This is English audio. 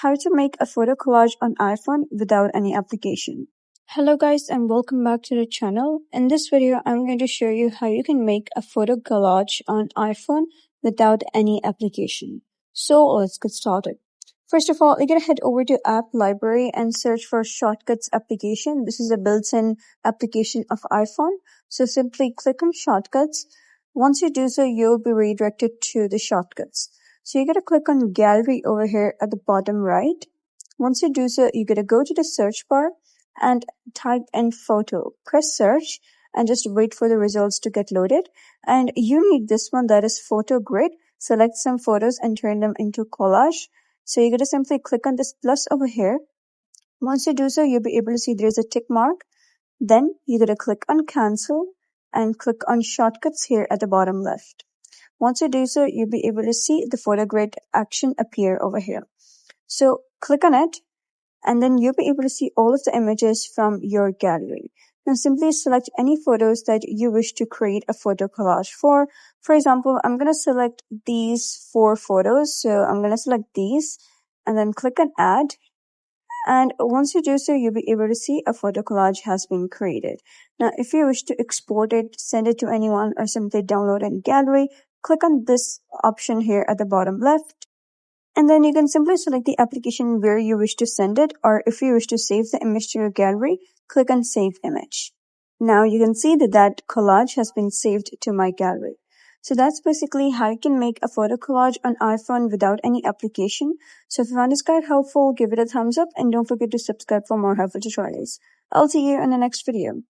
How to make a photo collage on iPhone without any application. Hello guys and welcome back to the channel. In this video, I'm going to show you how you can make a photo collage on iPhone without any application. So let's get started. First of all, you're going to head over to App Library and search for Shortcuts application. This is a built-in application of iPhone. So simply click on Shortcuts. Once you do so, you'll be redirected to the shortcuts. So you're going to click on Gallery over here at the bottom right. Once you do so, you're going to go to the search bar and type in photo. Press search and just wait for the results to get loaded. And you need this one, that is photo grid. Select some photos and turn them into collage. So you're going to simply click on this plus over here. Once you do so, you'll be able to see there's a tick mark. Then you're going to click on cancel and click on shortcuts here at the bottom left. Once you do so, you'll be able to see the photo grid action appear over here. So click on it and then you'll be able to see all of the images from your gallery. Now simply select any photos that you wish to create a photo collage for. For example, I'm going to select these 4 photos. So I'm going to select these and then click on add. And once you do so, you'll be able to see a photo collage has been created. Now, if you wish to export it, send it to anyone, or simply download in gallery, click on this option here at the bottom left. And then you can simply select the application where you wish to send it, or if you wish to save the image to your gallery, click on Save Image. Now you can see that collage has been saved to my gallery. So that's basically how you can make a photo collage on iPhone without any application. So if you found this guide helpful, give it a thumbs up and don't forget to subscribe for more helpful tutorials. I'll see you in the next video.